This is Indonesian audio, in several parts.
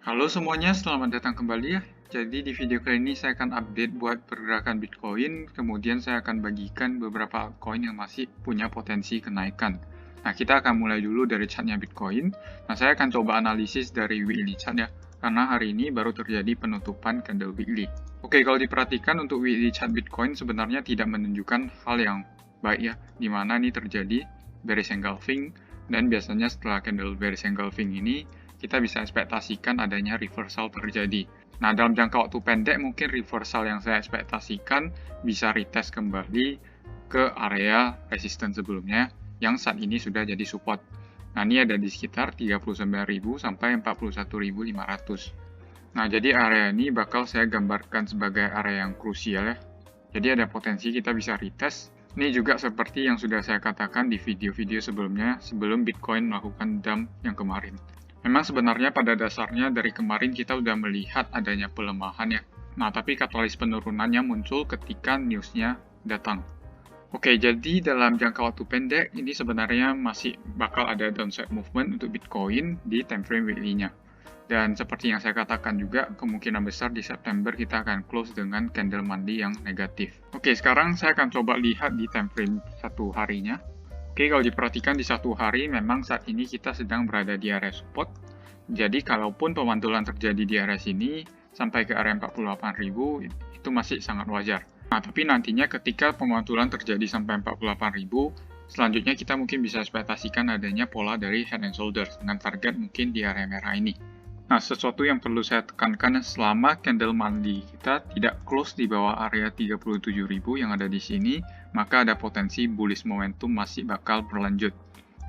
Halo semuanya, selamat datang kembali ya. Jadi di video kali ini saya akan update buat pergerakan Bitcoin, kemudian saya akan bagikan beberapa koin yang masih punya potensi kenaikan. Nah, kita akan mulai dulu dari chartnya Bitcoin. Nah, saya akan coba analisis dari weekly chart ya, karena hari ini baru terjadi penutupan candle weekly. Oke, kalau diperhatikan untuk weekly chart Bitcoin sebenarnya tidak menunjukkan hal yang baik ya, di mana ini terjadi bearish engulfing, dan biasanya setelah candle bearish engulfing ini, kita bisa ekspektasikan adanya reversal terjadi. Nah, dalam jangka waktu pendek mungkin reversal yang saya ekspektasikan bisa retest kembali ke area resistance sebelumnya yang saat ini sudah jadi support. Nah, ini ada di sekitar 39.000 sampai 41.500. Nah, jadi area ini bakal saya gambarkan sebagai area yang krusial ya. Jadi ada potensi kita bisa retest. Ini juga seperti yang sudah saya katakan di video-video sebelumnya, sebelum Bitcoin melakukan dump yang kemarin. Memang sebenarnya pada dasarnya dari kemarin kita sudah melihat adanya pelemahan ya. Nah, tapi katalis penurunannya muncul ketika newsnya datang. Oke, jadi dalam jangka waktu pendek, ini sebenarnya masih bakal ada downside movement untuk Bitcoin di time frame weekly-nya. Dan seperti yang saya katakan juga, kemungkinan besar di September kita akan close dengan candle monthly yang negatif. Oke, sekarang saya akan coba lihat di time frame satu harinya. Oke, kalau diperhatikan di satu hari, memang saat ini kita sedang berada di area support. Jadi, kalaupun pemantulan terjadi di area sini, sampai ke area 48.000, itu masih sangat wajar. Nah, tapi nantinya ketika pemantulan terjadi sampai 48.000, selanjutnya kita mungkin bisa ekspektasikan adanya pola dari head and shoulders, dengan target mungkin di area merah ini. Nah, sesuatu yang perlu saya tekankan selama candle monthly kita tidak close di bawah area 37.000 yang ada di sini, maka ada potensi bullish momentum masih bakal berlanjut.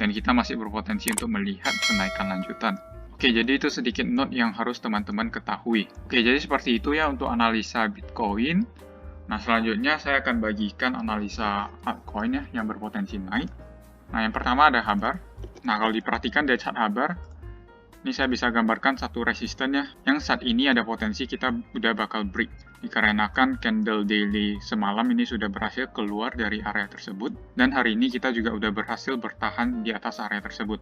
Dan kita masih berpotensi untuk melihat kenaikan lanjutan. Oke, jadi itu sedikit note yang harus teman-teman ketahui. Oke, jadi seperti itu ya untuk analisa Bitcoin. Nah, selanjutnya saya akan bagikan analisa altcoin ya yang berpotensi naik. Nah, yang pertama ada Habar. Nah, kalau diperhatikan dari chart Habar, ini saya bisa gambarkan satu resisten ya, yang saat ini ada potensi kita udah bakal break. Dikarenakan candle daily semalam ini sudah berhasil keluar dari area tersebut, dan hari ini kita juga udah berhasil bertahan di atas area tersebut.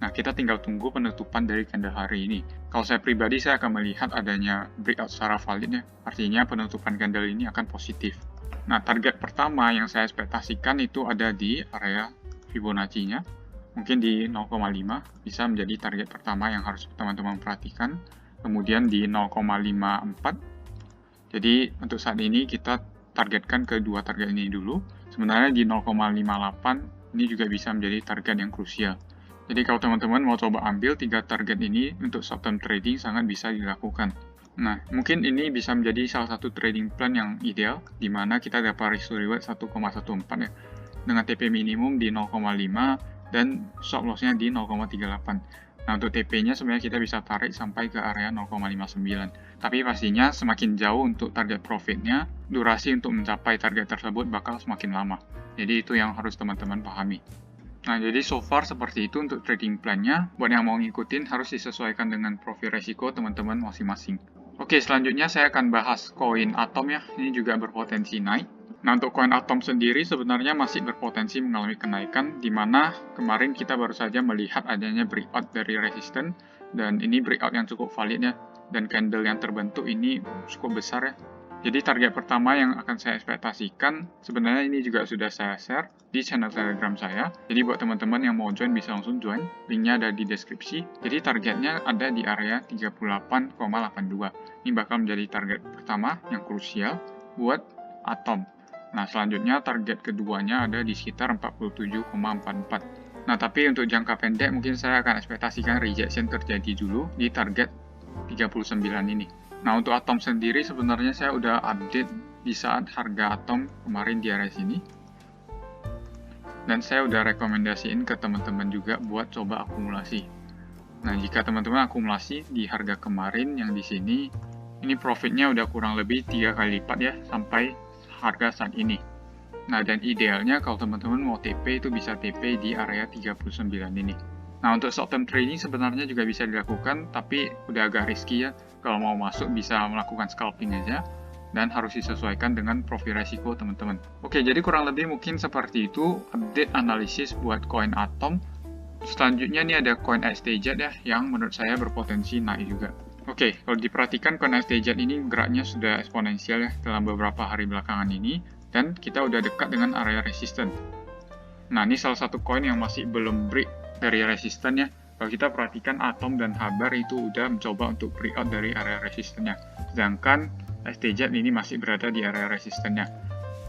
Nah, kita tinggal tunggu penutupan dari candle hari ini. Kalau saya pribadi, saya akan melihat adanya breakout secara valid ya, artinya penutupan candle ini akan positif. Nah, target pertama yang saya ekspektasikan itu ada di area Fibonacci-nya. Mungkin di 0,5 bisa menjadi target pertama yang harus teman-teman perhatikan. Kemudian di 0,54. Jadi untuk saat ini kita targetkan kedua target ini dulu. Sebenarnya di 0,58 ini juga bisa menjadi target yang krusial. Jadi kalau teman-teman mau coba ambil 3 target ini untuk short term trading sangat bisa dilakukan. Nah, mungkin ini bisa menjadi salah satu trading plan yang ideal, di mana kita dapat risk to reward 1,14 ya, dengan TP minimum di 0,5 dan stop loss-nya di 0,38. Nah, untuk TP-nya sebenarnya kita bisa tarik sampai ke area 0,59. Tapi pastinya semakin jauh untuk target profit-nya, durasi untuk mencapai target tersebut bakal semakin lama. Jadi itu yang harus teman-teman pahami. Nah, jadi so far seperti itu untuk trading plan-nya. Buat yang mau ngikutin harus disesuaikan dengan profil resiko teman-teman masing-masing. Oke, selanjutnya saya akan bahas koin Atom ya. Ini juga berpotensi naik. Nah, untuk koin Atom sendiri sebenarnya masih berpotensi mengalami kenaikan, di mana kemarin kita baru saja melihat adanya breakout dari resistance, dan ini breakout yang cukup valid ya, dan candle yang terbentuk ini cukup besar ya. Jadi target pertama yang akan saya ekspektasikan, sebenarnya ini juga sudah saya share di channel Telegram saya. Jadi buat teman-teman yang mau join bisa langsung join, linknya ada di deskripsi. Jadi targetnya ada di area 38,82. Ini bakal menjadi target pertama yang krusial buat Atom. Nah, selanjutnya target keduanya ada di sekitar 47,44. Nah, tapi untuk jangka pendek mungkin saya akan ekspektasikan rejection terjadi dulu di target 39 ini. Nah, untuk Atom sendiri sebenarnya saya udah update di saat harga Atom kemarin di area sini. Dan saya udah rekomendasiin ke teman-teman juga buat coba akumulasi. Nah, jika teman-teman akumulasi di harga kemarin yang di sini, ini profitnya udah kurang lebih 3 kali lipat ya, sampai harga saat ini. Nah, dan idealnya kalau teman-teman mau TP itu bisa TP di area 39 ini. Nah, untuk short term trading sebenarnya juga bisa dilakukan, tapi udah agak risky ya. Kalau mau masuk bisa melakukan scalping aja, dan harus disesuaikan dengan profil resiko teman-teman. Oke, jadi kurang lebih mungkin seperti itu update analisis buat koin Atom. Selanjutnya ini ada koin XTZ ya, yang menurut saya berpotensi naik juga. Oke, kalau diperhatikan koin STZ ini geraknya sudah eksponensial ya dalam beberapa hari belakangan ini, dan kita udah dekat dengan area resisten. Nah, ini salah satu koin yang masih belum break dari resisten ya. Kalau kita perhatikan Atom dan Haber itu udah mencoba untuk breakout dari area resistennya, sedangkan STZ ini masih berada di area resistennya.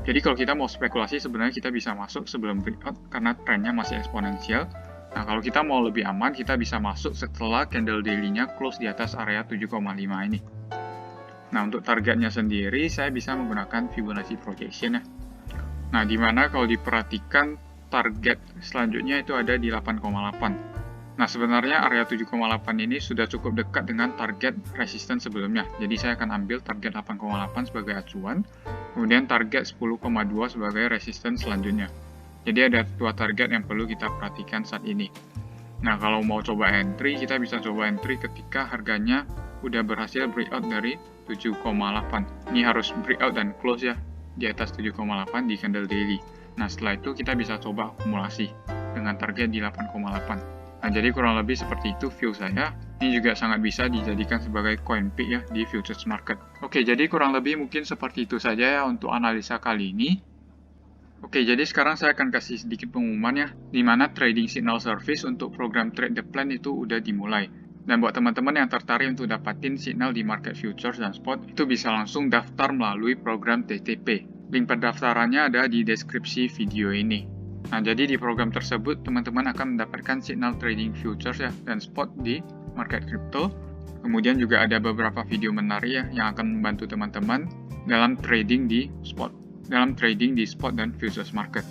Jadi kalau kita mau spekulasi sebenarnya kita bisa masuk sebelum breakout karena trennya masih eksponensial. Nah, kalau kita mau lebih aman, kita bisa masuk setelah candle daily-nya close di atas area 7,5 ini. Nah, untuk targetnya sendiri, saya bisa menggunakan Fibonacci Projection ya. Nah, dimana kalau diperhatikan, target selanjutnya itu ada di 8,8. Nah, sebenarnya area 7,8 ini sudah cukup dekat dengan target resisten sebelumnya. Jadi, saya akan ambil target 8,8 sebagai acuan, kemudian target 10,2 sebagai resisten selanjutnya. Jadi ada dua target yang perlu kita perhatikan saat ini. Nah, kalau mau coba entry, kita bisa coba entry ketika harganya udah berhasil breakout dari 7,8. Ini harus breakout dan close ya, di atas 7,8 di candle daily. Nah, setelah itu kita bisa coba akumulasi dengan target di 8,8. Nah, jadi kurang lebih seperti itu view saya. Ini juga sangat bisa dijadikan sebagai coin pick ya di futures market. Oke, jadi kurang lebih mungkin seperti itu saja ya untuk analisa kali ini. Oke, jadi sekarang saya akan kasih sedikit pengumuman ya, di mana trading signal service untuk program Trade the Plan itu udah dimulai. Dan buat teman-teman yang tertarik untuk dapatin signal di market futures dan spot, itu bisa langsung daftar melalui program TTP. Link pendaftarannya ada di deskripsi video ini. Nah, jadi di program tersebut, teman-teman akan mendapatkan signal trading futures ya, dan spot di market crypto. Kemudian juga ada beberapa video menarik ya, yang akan membantu teman-teman dalam trading di spot dan futures market.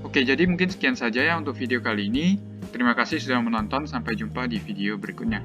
Oke, jadi mungkin sekian saja ya untuk video kali ini. Terima kasih sudah menonton, sampai jumpa di video berikutnya.